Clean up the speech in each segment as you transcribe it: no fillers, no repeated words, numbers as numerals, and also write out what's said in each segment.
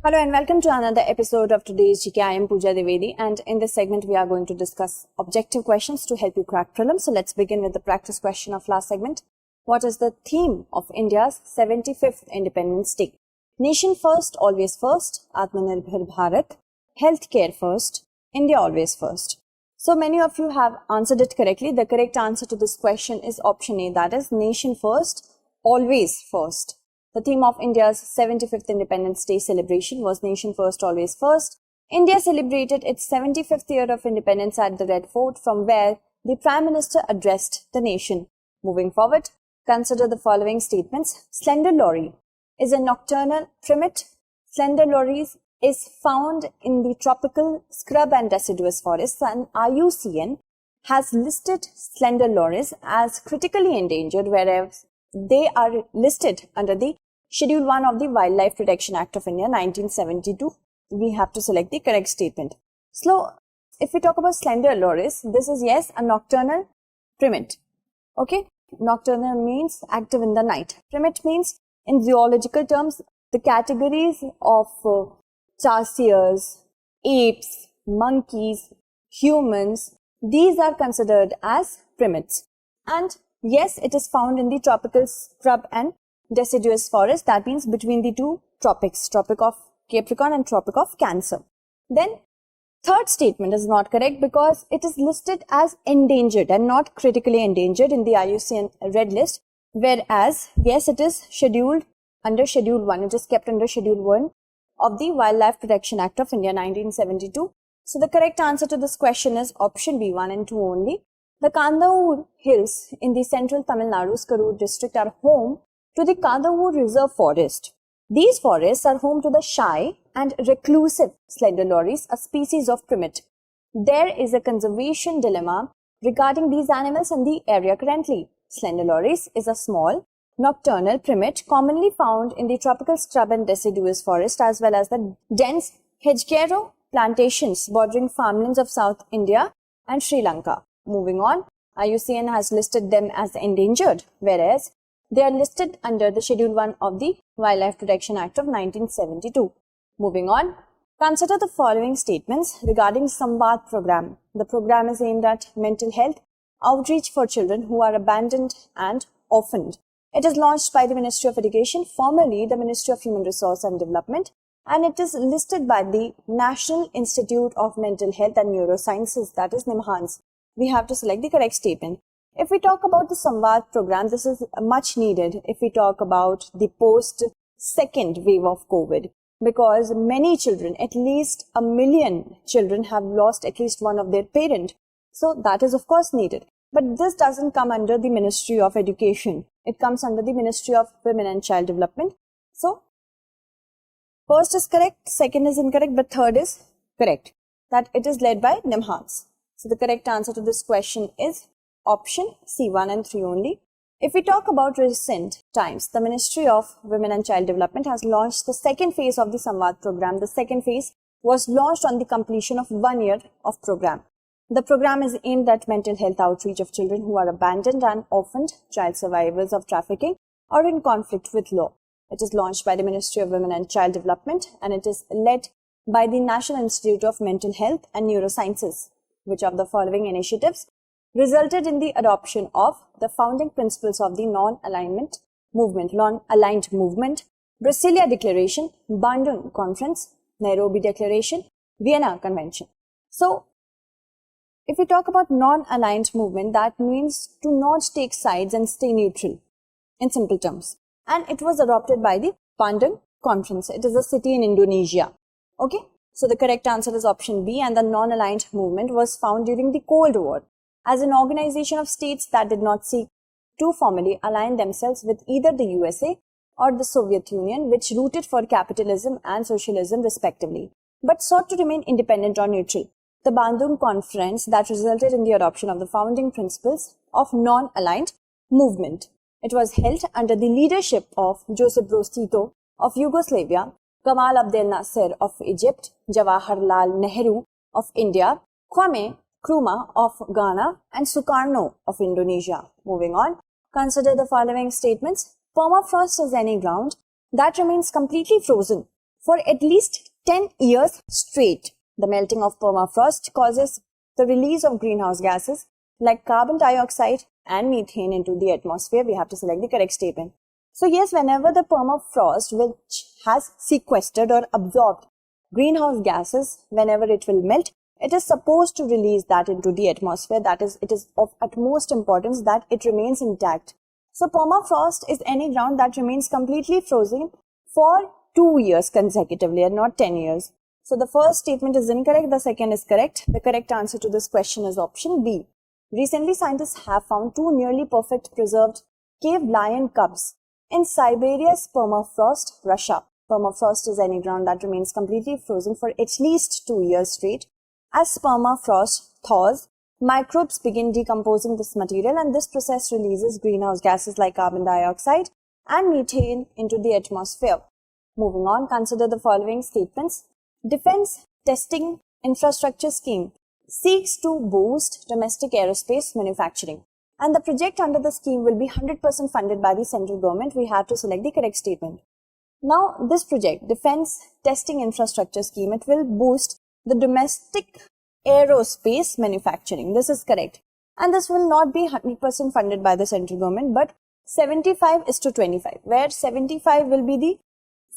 Hello and welcome to another episode of today's GK. I am Pooja Devedi, and in this segment we are going to discuss objective questions to help you crack prelims. So let's begin with the practice question of last segment. What is the theme of India's 75th Independence Day? Nation first, always first, Atmanirbhar Bharat, healthcare first, India always first. So many of you have answered it correctly. The correct answer to this question is option A, that is nation first, always first. The theme of India's 75th Independence Day celebration was Nation First, Always First. India celebrated its 75th year of independence at the Red Fort, from where the Prime Minister addressed the nation. Moving forward, consider the following statements. Slender Loris is a nocturnal primate. Slender Loris is found in the tropical scrub and deciduous forests, and IUCN has listed Slender Loris as critically endangered, whereas they are listed under the Schedule 1 of the Wildlife Protection Act of India 1972. We have to select the correct statement. So, if we talk about Slender Loris, this is yes, a nocturnal primate. Okay, nocturnal means active in the night. Primate means, in zoological terms, the categories of tarsiers, apes, monkeys, humans, these are considered as primates. And yes, it is found in the tropical scrub and deciduous forest, that means between the two tropics, Tropic of Capricorn and Tropic of Cancer. Then, third statement is not correct because it is listed as endangered and not critically endangered in the IUCN red list, whereas, yes, it is scheduled under Schedule 1. It is kept under Schedule 1 of the Wildlife Protection Act of India 1972. So, the correct answer to this question is option B, 1 and 2 only. The Kandaur Hills in the central Tamil Nadu's Karur district are home to the Kandaur Reserve Forest. These forests are home to the shy and reclusive Slender Loris, a species of primate. There is a conservation dilemma regarding these animals in the area currently. Slender Loris is a small, nocturnal primate commonly found in the tropical scrub and deciduous forest as well as the dense hedgerow plantations bordering farmlands of South India and Sri Lanka. Moving on, IUCN has listed them as endangered, whereas they are listed under the Schedule 1 of the Wildlife Protection Act of 1972. Moving on, consider the following statements regarding SAMVAD program. The program is aimed at mental health outreach for children who are abandoned and orphaned. It is launched by the Ministry of Education, formerly the Ministry of Human Resource and Development, and it is listed by the National Institute of Mental Health and Neurosciences, that is NIMHANS. We have to select the correct statement. If we talk about the SAMVAD program, this is much needed if we talk about the post-second wave of COVID, because many children, at least 1 million children, have lost at least one of their parent. So that is of course needed. But this doesn't come under the Ministry of Education. It comes under the Ministry of Women and Child Development. So, first is correct, second is incorrect, but third is correct. That it is led by NIMHANS. So the correct answer to this question is option C, 1 and 3 only. If we talk about recent times, the Ministry of Women and Child Development has launched the second phase of the SAMVAD program. The second phase was launched on the completion of 1 year of program. The program is aimed at mental health outreach of children who are abandoned and orphaned, child survivors of trafficking or in conflict with law. It is launched by the Ministry of Women and Child Development, and it is led by the National Institute of Mental Health and Neurosciences. Which of the following initiatives resulted in the adoption of the founding principles of the non-aligned movement, Brasilia Declaration, Bandung Conference, Nairobi Declaration, Vienna Convention. So, if we talk about non-aligned movement, that means to not take sides and stay neutral, in simple terms. And it was adopted by the Bandung Conference. It is a city in Indonesia. Okay. So the correct answer is option B, and the non-aligned movement was found during the Cold War as an organization of states that did not seek to formally align themselves with either the USA or the Soviet Union, which rooted for capitalism and socialism respectively, but sought to remain independent or neutral. The Bandung Conference that resulted in the adoption of the founding principles of non-aligned movement. It was held under the leadership of Joseph Broz Tito of Yugoslavia, Gamal Abdel Nasser of Egypt, Jawaharlal Nehru of India, Kwame Nkrumah of Ghana, and Sukarno of Indonesia. Moving on, consider the following statements. Permafrost is any ground that remains completely frozen For at least 10 years straight, the melting of permafrost causes the release of greenhouse gases like carbon dioxide and methane into the atmosphere. We have to select the correct statement. So yes, whenever the permafrost, which has sequestered or absorbed greenhouse gases, whenever it will melt, it is supposed to release that into the atmosphere. That is, it is of utmost importance that it remains intact. So permafrost is any ground that remains completely frozen for 2 years consecutively and not 10 years. So the first statement is incorrect, the second is correct. The correct answer to this question is option B. Recently, scientists have found 2 nearly perfect preserved cave lion cubs in Siberia's permafrost, Russia. Permafrost is any ground that remains completely frozen for at least 2 years straight. As permafrost thaws, microbes begin decomposing this material, and this process releases greenhouse gases like carbon dioxide and methane into the atmosphere. Moving on, consider the following statements. Defense Testing Infrastructure Scheme seeks to boost domestic aerospace manufacturing, and the project under the scheme will be 100% funded by the central government. We have to select the correct statement. Now, this project, Defense Testing Infrastructure Scheme, it will boost the domestic aerospace manufacturing. This is correct. And this will not be 100% funded by the central government, but 75:25, where 75 will be the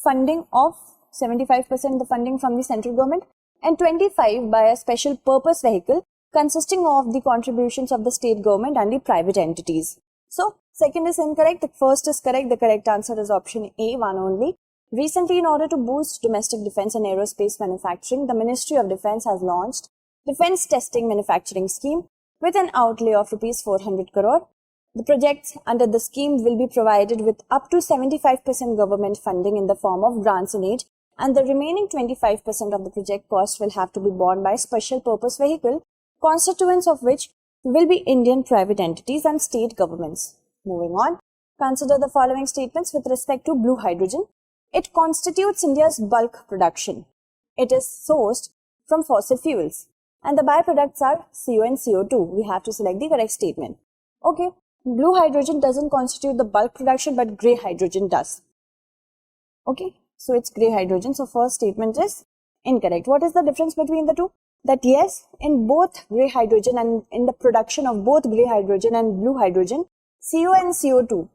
funding of 75% the funding from the central government and 25 by a special purpose vehicle consisting of the contributions of the state government and the private entities. So, second is incorrect, the first is correct. The correct answer is option A, one only. Recently, in order to boost domestic defense and aerospace manufacturing, the Ministry of Defense has launched Defense Testing Manufacturing Scheme with an outlay of Rs 400 crore. The projects under the scheme will be provided with up to 75% government funding in the form of grants and aid, and the remaining 25% of the project cost will have to be borne by special purpose vehicle, constituents of which will be Indian private entities and state governments. Moving on, consider the following statements with respect to blue hydrogen. It constitutes India's bulk production. It is sourced from fossil fuels, and the byproducts are CO and CO2. We have to select the correct statement. Okay, blue hydrogen doesn't constitute the bulk production, but grey hydrogen does. Okay, so it's grey hydrogen. So first statement is incorrect. What is the difference between the two? That yes, in both grey hydrogen and in the production of both grey hydrogen and blue hydrogen, CO and CO2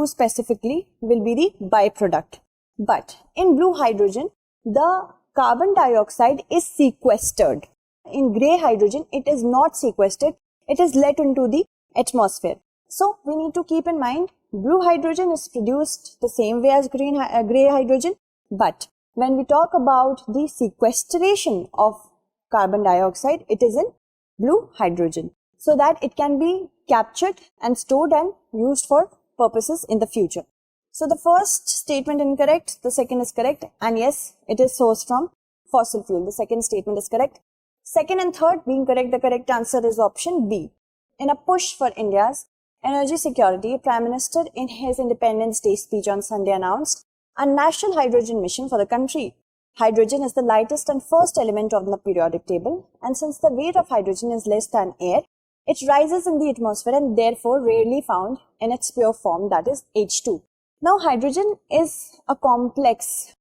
specifically will be the byproduct. But in blue hydrogen, the carbon dioxide is sequestered. In grey hydrogen, it is not sequestered. It is let into the atmosphere. So we need to keep in mind, blue hydrogen is produced the same way as grey hydrogen. But when we talk about the sequestration of carbon dioxide, it is in blue hydrogen, so that it can be captured and stored and used for purposes in the future. So the first statement incorrect, the second is correct, and yes, it is sourced from fossil fuel. The second statement is correct. Second and third being correct, the correct answer is option B. In a push for India's energy security, Prime Minister in his Independence Day speech on Sunday announced a national hydrogen mission for the country. Hydrogen is the lightest and first element on the periodic table, and since the weight of hydrogen is less than air, it rises in the atmosphere and therefore rarely found in its pure form, that is H2. Now, hydrogen is a complex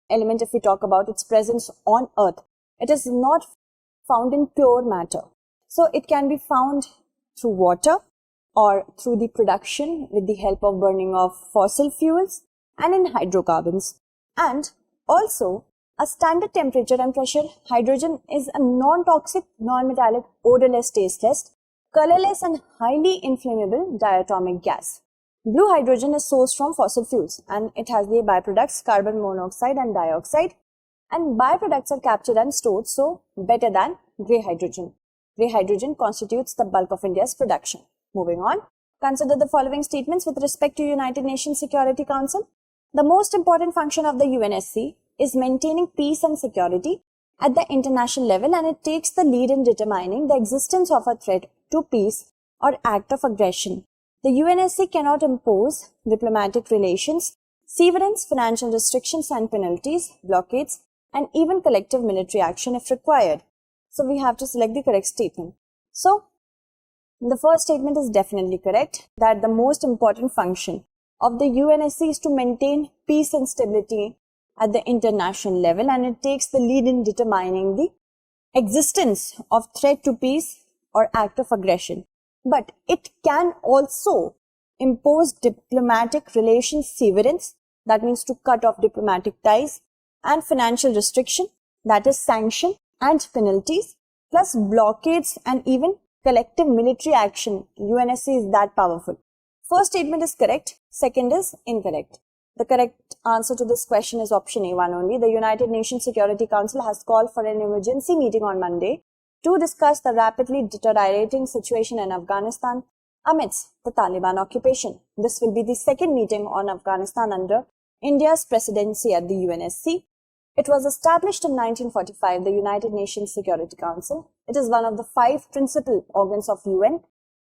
element if we talk about its presence on Earth. It is not found in pure matter. So, it can be found through water or through the production with the help of burning of fossil fuels and in hydrocarbons. And also, a standard temperature and pressure, hydrogen is a non-toxic, non-metallic, odorless, tasteless, colorless and highly inflammable diatomic gas. Blue hydrogen is sourced from fossil fuels and it has the byproducts carbon monoxide and dioxide, and byproducts are captured and stored, so better than grey hydrogen. Grey hydrogen constitutes the bulk of India's production. Moving on, consider the following statements with respect to United Nations Security Council. The most important function of the UNSC is maintaining peace and security at the international level, and it takes the lead in determining the existence of a threat to peace or act of aggression. The UNSC cannot impose diplomatic relations, severance, financial restrictions and penalties, blockades, and even collective military action if required. So we have to select the correct statement. So the first statement is definitely correct, that the most important function of the UNSC is to maintain peace and stability at the international level, and it takes the lead in determining the existence of threat to peace or act of aggression. But it can also impose diplomatic relations severance, that means to cut off diplomatic ties, and financial restriction, that is sanction and penalties, plus blockades and even collective military action. UNSC is that powerful. First statement is correct, second is incorrect. The correct answer to this question is option A1 only. The United Nations Security Council has called for an emergency meeting on Monday to discuss the rapidly deteriorating situation in Afghanistan amidst the Taliban occupation. This will be the second meeting on Afghanistan under India's presidency at the UNSC. It was established in 1945, the United Nations Security Council. It is one of the 5 principal organs of UN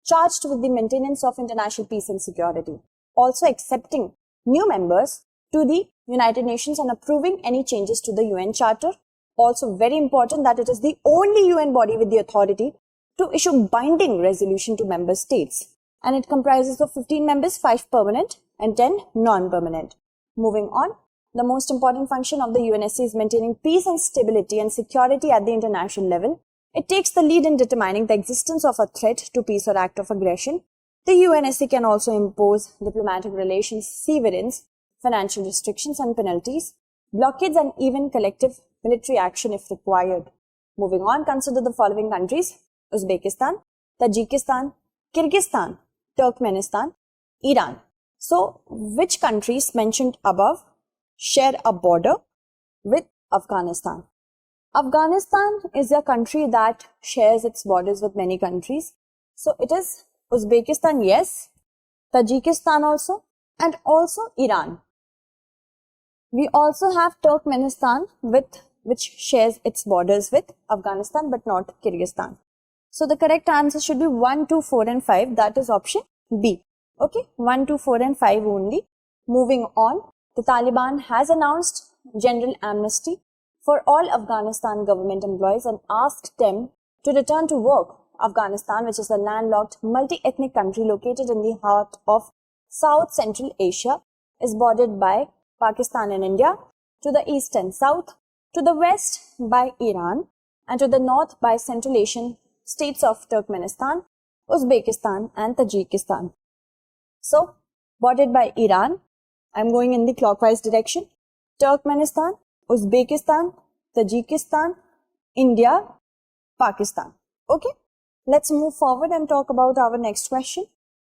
charged with the maintenance of international peace and security, also accepting new members to the United Nations and approving any changes to the UN Charter. Also very important that it is the only UN body with the authority to issue binding resolution to member states. And it comprises of 15 members, 5 permanent and 10 non-permanent. Moving on, the most important function of the UNSC is maintaining peace and stability and security at the international level. It takes the lead in determining the existence of a threat to peace or act of aggression. The UNSC can also impose diplomatic relations severance, financial restrictions and penalties, blockades and even collective military action if required. Moving on, consider the following countries: Uzbekistan, Tajikistan, Kyrgyzstan, Turkmenistan, Iran. So, which countries mentioned above share a border with Afghanistan? Afghanistan is a country that shares its borders with many countries. So, it is Uzbekistan, yes, Tajikistan also, and also Iran. We also have Turkmenistan which shares its borders with Afghanistan but not Kyrgyzstan. So the correct answer should be 1, 2, 4 and 5. That is option B. Okay, 1, 2, 4 and 5 only. Moving on, the Taliban has announced general amnesty for all Afghanistan government employees and asked them to return to work. Afghanistan, which is a landlocked multi-ethnic country located in the heart of South Central Asia, is bordered by Pakistan and India, to the east and south, to the west by Iran, and to the north by Central Asian states of Turkmenistan, Uzbekistan and Tajikistan. So, bordered by Iran, I am going in the clockwise direction, Turkmenistan, Uzbekistan, Tajikistan, India, Pakistan. Okay, let's move forward and talk about our next question.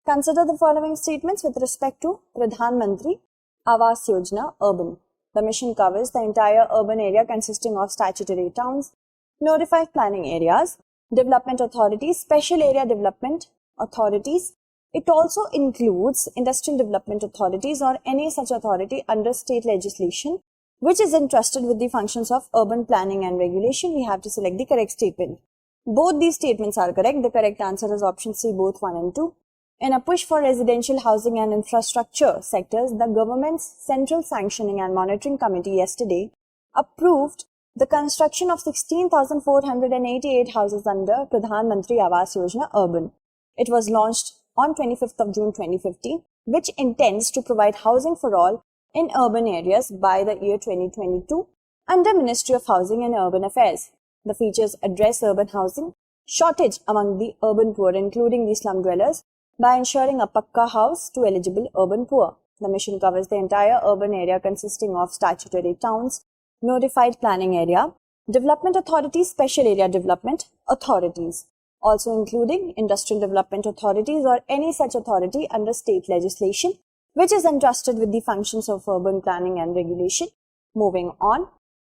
Consider the following statements with respect to Pradhan Mantri Awas Yojana-urban. The mission covers the entire urban area consisting of statutory towns, notified planning areas, development authorities, special area development authorities. It also includes industrial development authorities or any such authority under state legislation which is entrusted with the functions of urban planning and regulation. We have to select the correct statement. Both these statements are correct. The correct answer is option C, both 1 and 2. In a push for residential housing and infrastructure sectors, the government's Central Sanctioning and Monitoring Committee yesterday approved the construction of 16,488 houses under Pradhan Mantri Awas Yojana-urban. It was launched on 25th of June 2015, which intends to provide housing for all in urban areas by the year 2022 under Ministry of Housing and Urban Affairs. The features address urban housing shortage among the urban poor, including the slum dwellers, by ensuring a pakka house to eligible urban poor. The mission covers the entire urban area consisting of statutory towns, notified planning area, development authorities, special area development authorities, also including industrial development authorities or any such authority under state legislation which is entrusted with the functions of urban planning and regulation. Moving on,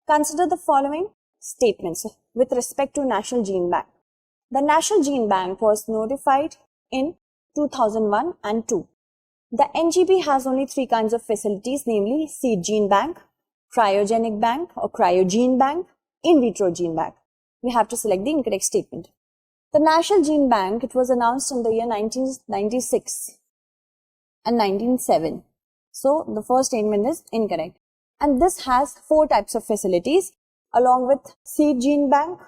consider the following statements with respect to National Gene Bank. The National Gene Bank was notified in 2001 and 2. The NGB has only 3 kinds of facilities, namely seed gene bank, cryogenic bank or cryogene bank, in vitro gene bank. We have to select the incorrect statement. The National Gene Bank, it was announced in the year 1996 and 1907. So, the first statement is incorrect. And this has 4 types of facilities along with seed gene bank,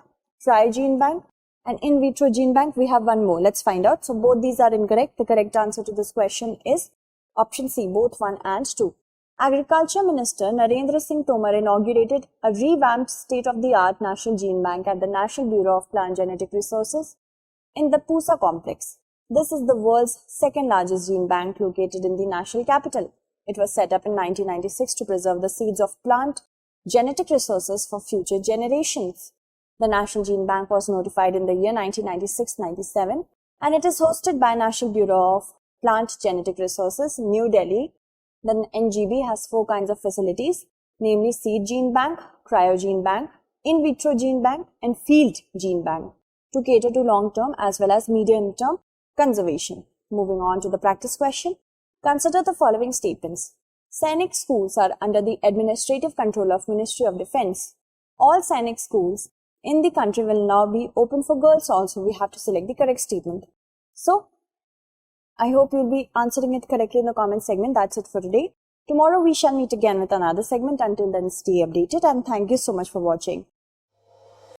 cryogene bank and in vitro gene bank. We have one more. Let's find out. So, both these are incorrect. The correct answer to this question is Option C, both 1 and 2. Agriculture Minister Narendra Singh Tomar inaugurated a revamped state-of-the-art National Gene Bank at the National Bureau of Plant Genetic Resources in the Pusa complex. This is the world's second largest gene bank located in the national capital. It was set up in 1996 to preserve the seeds of plant genetic resources for future generations. The National Gene Bank was notified in the year 1996-97 and it is hosted by National Bureau of Plant Genetic Resources, New Delhi. The NGB has 4 kinds of facilities, namely Seed Gene Bank, Cryo Gene Bank, In Vitro Gene Bank and Field Gene Bank to cater to long-term as well as medium-term conservation. Moving on to the practice question. Consider the following statements. Sainik schools are under the administrative control of Ministry of Defence. All Sainik schools in the country will now be open for girls also. We have to select the correct statement. So, I hope you'll be answering it correctly in the comment segment. That's it for today. Tomorrow we shall meet again with another segment. Until then, stay updated and thank you so much for watching.